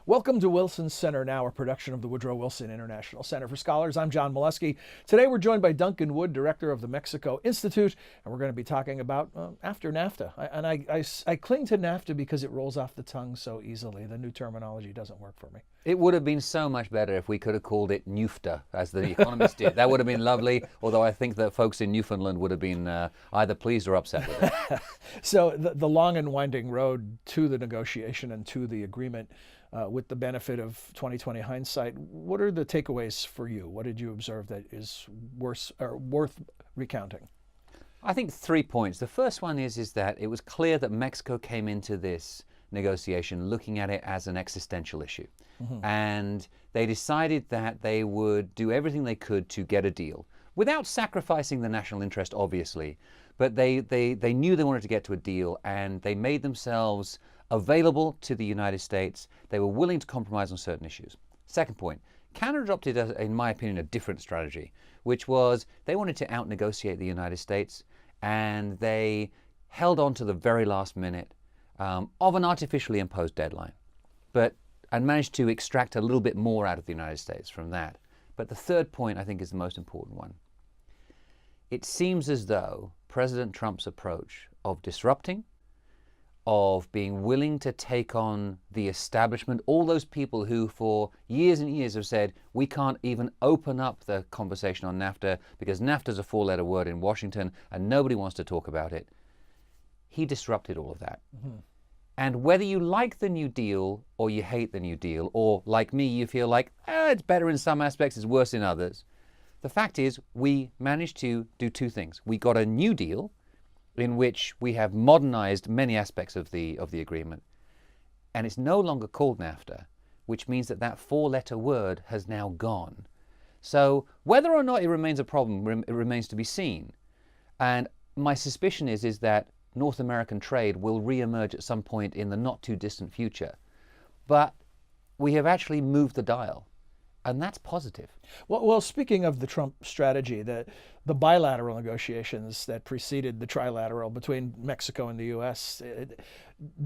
Welcome to Wilson Center Now, a production of the Woodrow Wilson International Center for Scholars. I'm John Molesky. Today we're joined by Duncan Wood, director of the Mexico Institute, and we're going to be talking about after NAFTA. I cling to NAFTA because it rolls off the tongue so easily. The new terminology doesn't work for me. It would have been so much better if we could have called it NUFTA, as the Economist did. That would have been lovely, although I think that folks in Newfoundland would have been either pleased or upset with it. So the long and winding road to the negotiation and to the agreement, with the benefit of 2020 hindsight, what are the takeaways for you? What did you observe that is worth recounting? I think 3 points. The first one is that it was clear that Mexico came into this negotiation looking at it as an existential issue. Mm-hmm. And they decided that they would do everything they could to get a deal without sacrificing the national interest, obviously. But they knew they wanted to get to a deal, and they made themselves available to the United States. They were willing to compromise on certain issues. Second point, Canada adopted, in my opinion, a different strategy, which was they wanted to out-negotiate the United States, and they held on to the very last minute of an artificially imposed deadline, and managed to extract a little bit more out of the United States from that. But the third point, I think, is the most important one. It seems as though President Trump's approach of disrupting, of being willing to take on the establishment, all those people who for years and years have said, we can't even open up the conversation on NAFTA because NAFTA is a four-letter word in Washington and nobody wants to talk about it. He disrupted all of that. Mm-hmm. And whether you like the New Deal or you hate the New Deal, or like me, you feel like, it's better in some aspects, it's worse in others. The fact is, we managed to do two things. We got a New Deal in which we have modernized many aspects of the agreement. And it's no longer called NAFTA, which means that that four-letter word has now gone. So whether or not it remains a problem, it remains to be seen. And my suspicion is that North American trade will re-emerge at some point in the not-too-distant future. But we have actually moved the dial. And that's positive. Well, speaking of the Trump strategy, the bilateral negotiations that preceded the trilateral between Mexico and the U.S.,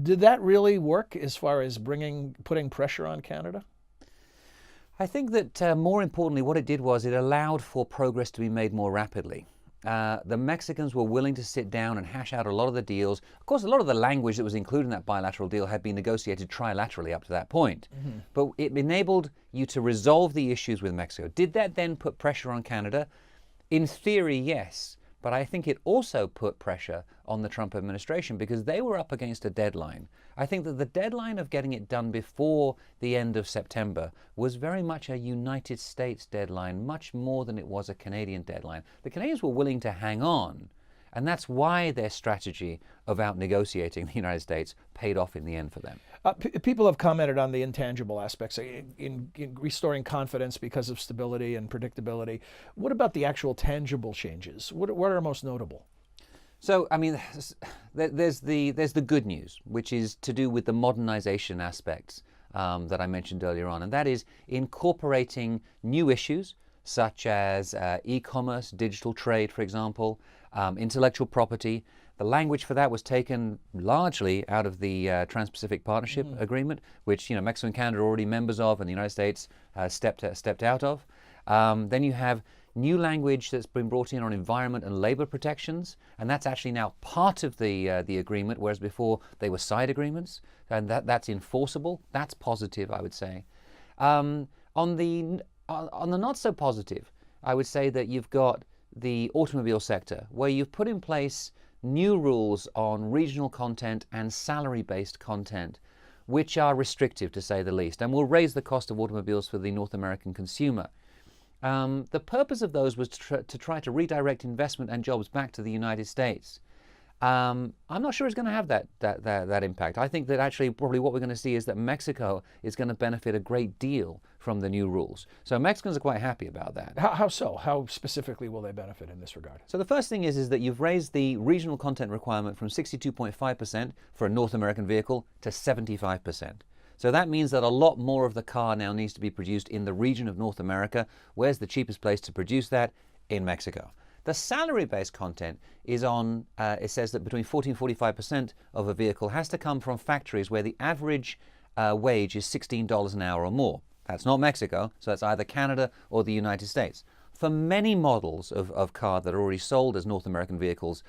did that really work as far as putting pressure on Canada? I think that more importantly, what it did was it allowed for progress to be made more rapidly. The Mexicans were willing to sit down and hash out a lot of the deals. Of course, a lot of the language that was included in that bilateral deal had been negotiated trilaterally up to that point. Mm-hmm. But it enabled you to resolve the issues with Mexico. Did that then put pressure on Canada? In theory, yes. But I think it also put pressure on the Trump administration because they were up against a deadline. I think that the deadline of getting it done before the end of September was very much a United States deadline, much more than it was a Canadian deadline. The Canadians were willing to hang on, and that's why their strategy of out-negotiating the United States paid off in the end for them. People have commented on the intangible aspects in restoring confidence because of stability and predictability. What about the actual tangible changes? What are most notable? So, I mean, there's the good news, which is to do with the modernization aspects that I mentioned earlier on, and that is incorporating new issues such as e-commerce, digital trade, for example, intellectual property. The language for that was taken largely out of the Trans-Pacific Partnership Agreement, which Mexico and Canada are already members of, and the United States stepped out of. Then you have new language that's been brought in on environment and labor protections, and that's actually now part of the agreement, whereas before they were side agreements, and that's enforceable. That's positive, I would say. On the not so positive, I would say that you've got the automobile sector, where you've put in place new rules on regional content and salary-based content, which are restrictive to say the least, and will raise the cost of automobiles for the North American consumer. The purpose of those was to try to redirect investment and jobs back to the United States. I'm not sure it's going to have that impact. I think that actually probably what we're going to see is that Mexico is going to benefit a great deal from the new rules. So Mexicans are quite happy about that. How so? How specifically will they benefit in this regard? So the first thing is that you've raised the regional content requirement from 62.5% for a North American vehicle to 75%. So that means that a lot more of the car now needs to be produced in the region of North America. Where's the cheapest place to produce that? In Mexico. The salary-based content is on, it says that between 40 and 45% of a vehicle has to come from factories where the average wage is $16 an hour or more. That's not Mexico, so that's either Canada or the United States. For many models of car that are already sold as North American vehicles,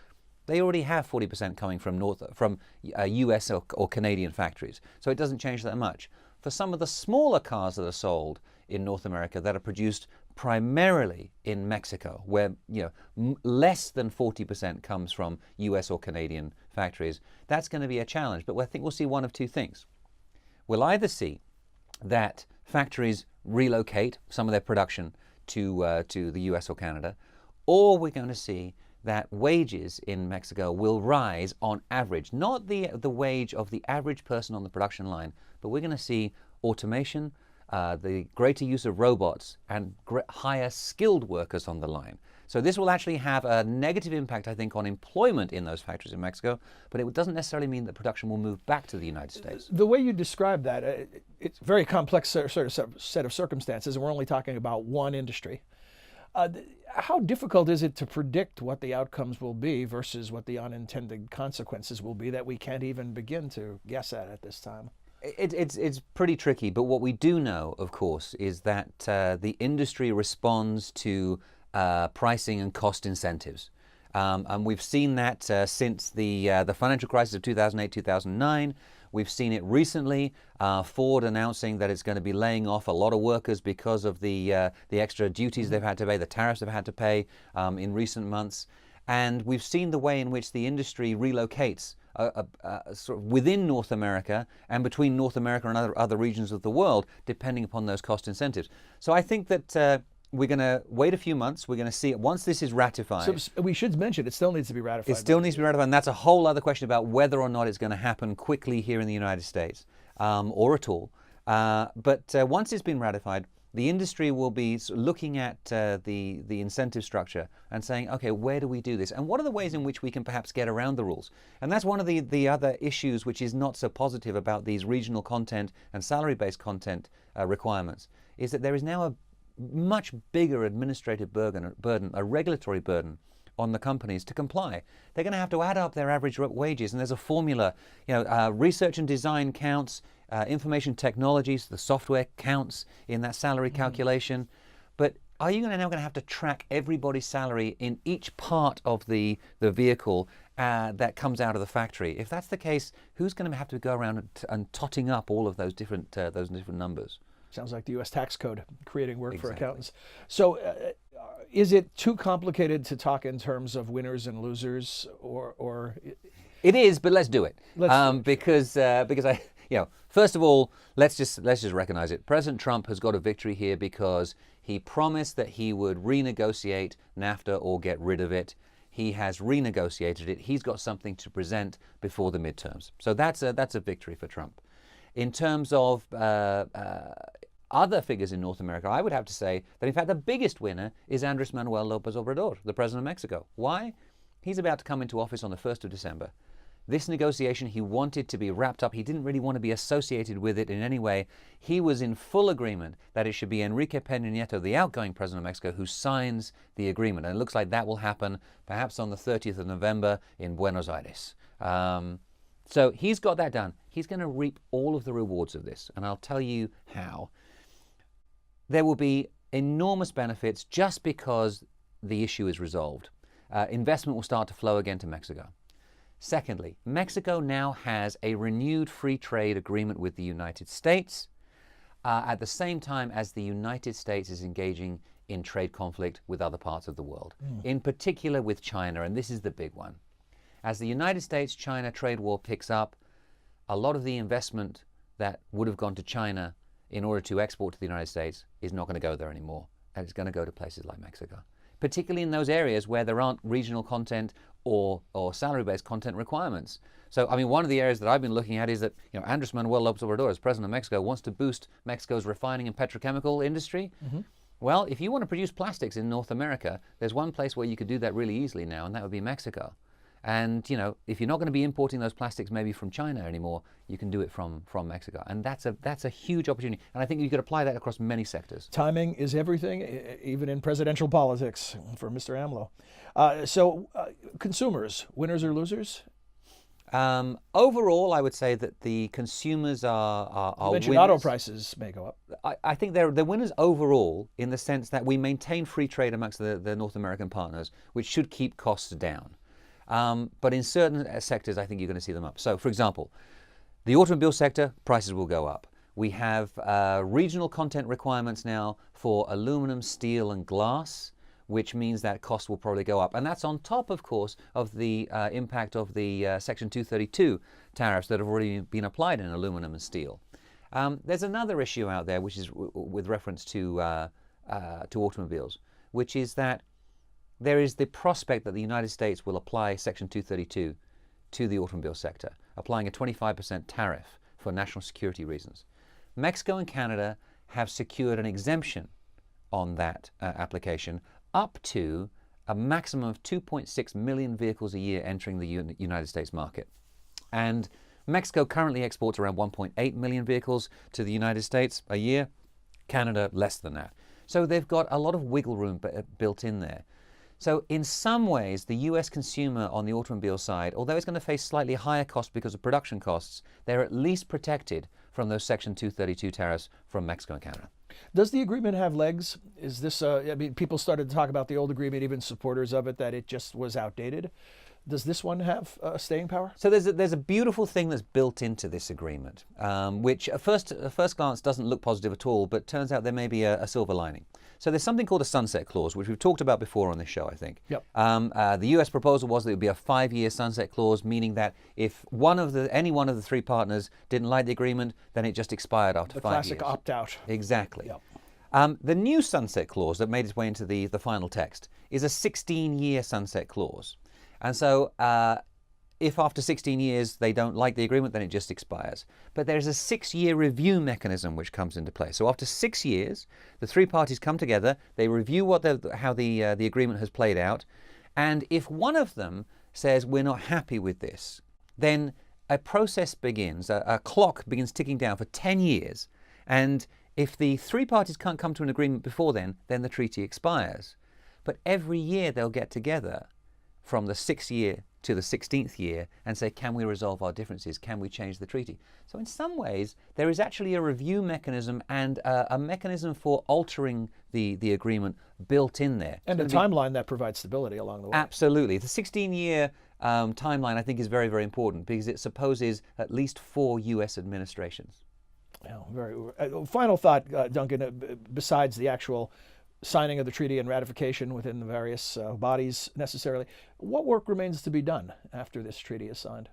they already have 40% coming from US or Canadian factories. So it doesn't change that much. For some of the smaller cars that are sold in North America that are produced primarily in Mexico, where less than 40% comes from US or Canadian factories, that's going to be a challenge. But I think we'll see one of two things. We'll either see that factories relocate some of their production to the US or Canada, or we're going to see that wages in Mexico will rise on average, not the wage of the average person on the production line, but we're going to see automation, the greater use of robots, and higher skilled workers on the line. So this will actually have a negative impact, I think, on employment in those factories in Mexico, but it doesn't necessarily mean that production will move back to the United States. The way you describe that, it's a very complex sort of set of circumstances, and we're only talking about one industry. How difficult is it to predict what the outcomes will be versus what the unintended consequences will be that we can't even begin to guess at this time? It's pretty tricky, but what we do know, of course, is that the industry responds to pricing and cost incentives. And we've seen that since the financial crisis of 2008, 2009. We've seen it recently, Ford announcing that it's going to be laying off a lot of workers because of the extra duties they've had to pay, the tariffs they've had to pay in recent months. And we've seen the way in which the industry relocates sort of within North America and between North America and other regions of the world, depending upon those cost incentives. So I think that we're going to wait a few months. We're going to see it once this is ratified. So we should mention it still needs to be ratified. It still needs to be ratified, and that's a whole other question about whether or not it's going to happen quickly here in the United States or at all. But once it's been ratified, the industry will be looking at the incentive structure and saying, okay, where do we do this? And what are the ways in which we can perhaps get around the rules? And that's one of the other issues which is not so positive about these regional content and salary-based content requirements, is that there is now a much bigger administrative burden, a regulatory burden on the companies to comply. They're going to have to add up their average wages, and there's a formula. Research and design counts, information technologies, the software counts in that salary calculation. But are you now going to have to track everybody's salary in each part of the vehicle that comes out of the factory? If that's the case, who's going to have to go around and totting up all of those different numbers? Sounds like the U.S. tax code creating work for accountants. So is it too complicated to talk in terms of winners and losers, or? It is, but let's do it. Because first of all, let's just recognize it. President Trump has got a victory here because he promised that he would renegotiate NAFTA or get rid of it. He has renegotiated it. He's got something to present before the midterms. So that's a victory for Trump. In terms of other figures in North America, I would have to say that, in fact, the biggest winner is Andrés Manuel López Obrador, the president of Mexico. Why? He's about to come into office on the 1st of December. This negotiation, he wanted to be wrapped up. He didn't really want to be associated with it in any way. He was in full agreement that it should be Enrique Peña Nieto, the outgoing president of Mexico, who signs the agreement. And it looks like that will happen perhaps on the 30th of November in Buenos Aires. So he's got that done. He's going to reap all of the rewards of this, and I'll tell you how. There will be enormous benefits just because the issue is resolved. Investment will start to flow again to Mexico. Secondly, Mexico now has a renewed free trade agreement with the United States at the same time as the United States is engaging in trade conflict with other parts of the world, in particular with China, and this is the big one. As the United States-China trade war picks up, a lot of the investment that would have gone to China in order to export to the United States is not going to go there anymore, and it's going to go to places like Mexico, particularly in those areas where there aren't regional content or salary-based content requirements. So, I mean, one of the areas that I've been looking at is that, Andrés Manuel López Obrador, as president of Mexico, wants to boost Mexico's refining and petrochemical industry. Well, if you want to produce plastics in North America, there's one place where you could do that really easily now, and that would be Mexico. And, if you're not going to be importing those plastics maybe from China anymore, you can do it from Mexico. And that's a huge opportunity. And I think you could apply that across many sectors. Timing is everything, even in presidential politics for Mr. AMLO. So consumers, winners or losers? Overall, I would say that the consumers are You mentioned winners. auto prices may go up. I think they're winners overall in the sense that we maintain free trade amongst the North American partners, which should keep costs down. But in certain sectors, I think you're going to see them up. So, for example, the automobile sector, prices will go up. We have regional content requirements now for aluminum, steel, and glass, which means that costs will probably go up. And that's on top, of course, of the impact of the Section 232 tariffs that have already been applied in aluminum and steel. There's another issue out there, which is with reference to automobiles, which is that there is the prospect that the United States will apply Section 232 to the automobile sector, applying a 25% tariff for national security reasons. Mexico and Canada have secured an exemption on that application up to a maximum of 2.6 million vehicles a year entering the United States market. And Mexico currently exports around 1.8 million vehicles to the United States a year, Canada less than that. So they've got a lot of wiggle room built in there. So in some ways, the US consumer on the automobile side, although it's going to face slightly higher costs because of production costs, they're at least protected from those Section 232 tariffs from Mexico and Canada. Does the agreement have legs? Is this, I mean, people started to talk about the old agreement, even supporters of it, that it just was outdated. Does this one have staying power? So there's a beautiful thing that's built into this agreement, which at first glance doesn't look positive at all, but turns out there may be a silver lining. So there's something called a sunset clause, which we've talked about before on this show, I think. Yep. The U.S. proposal was that it would be a 5-year sunset clause, meaning that if any one of the three partners didn't like the agreement, then it just expired after 5 years. The classic opt-out. Exactly. Yep. The new sunset clause that made its way into the final text is a 16-year sunset clause. And so if after 16 years they don't like the agreement, then it just expires. But there's a 6-year review mechanism which comes into play. So after 6 years, the three parties come together, they review how the agreement has played out, and if one of them says we're not happy with this, then a process begins, a clock begins ticking down for 10 years, and if the three parties can't come to an agreement before then the treaty expires. But every year they'll get together from the 6th year to the 16th year and say, can we resolve our differences? Can we change the treaty? So in some ways, there is actually a review mechanism and a mechanism for altering the agreement built in there. And a timeline that provides stability along the way. Absolutely. The 16-year timeline, I think, is very, very important because it supposes at least 4 U.S. administrations. Yeah, very. Final thought, Duncan, besides the actual signing of the treaty and ratification within the various bodies necessarily, what work remains to be done after this treaty is signed?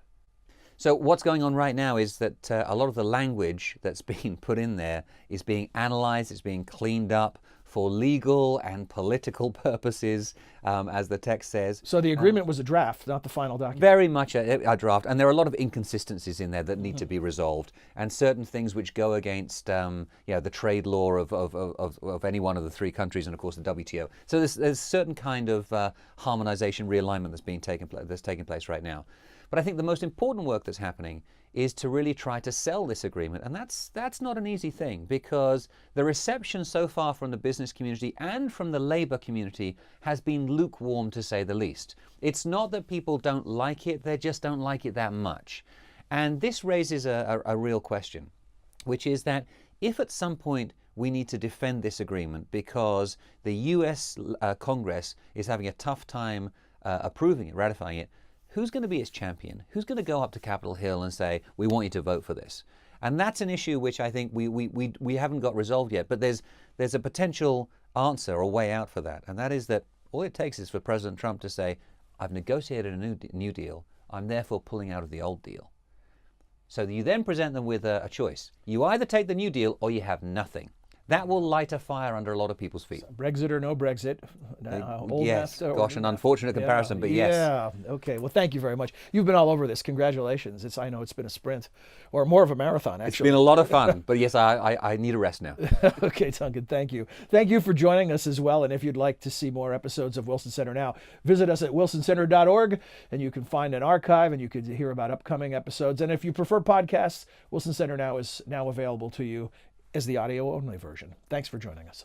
So what's going on right now is that a lot of the language that's being put in there is being analyzed, it's being cleaned up for legal and political purposes, as the text says. So the agreement was a draft, not the final document? Very much a draft, and there are a lot of inconsistencies in there that need to be resolved, and certain things which go against the trade law of any one of the three countries, and of course the WTO. So there's certain kind of harmonization, realignment that's taking place right now. But I think the most important work that's happening is to really try to sell this agreement. And that's not an easy thing, because the reception so far from the business community and from the labor community has been lukewarm, to say the least. It's not that people don't like it, they just don't like it that much. And this raises a real question, which is that if at some point we need to defend this agreement because the US Congress is having a tough time approving it, ratifying it, who's going to be its champion? Who's going to go up to Capitol Hill and say, we want you to vote for this? And that's an issue which I think we haven't got resolved yet, but there's a potential answer or way out for that. And that is that all it takes is for President Trump to say, I've negotiated a new deal, I'm therefore pulling out of the old deal. So you then present them with a choice. You either take the new deal or you have nothing. That will light a fire under a lot of people's feet. So Brexit or no Brexit. Yes, NAFTA gosh, an unfortunate comparison, but yes. Yeah, okay. Well, thank you very much. You've been all over this. Congratulations. I know it's been a sprint, or more of a marathon, actually. It's been a lot of fun, but yes, I need a rest now. Okay, Duncan, thank you. Thank you for joining us as well. And if you'd like to see more episodes of Wilson Center Now, visit us at wilsoncenter.org, and you can find an archive, and you can hear about upcoming episodes. And if you prefer podcasts, Wilson Center Now is now available to you as the audio-only version. Thanks for joining us.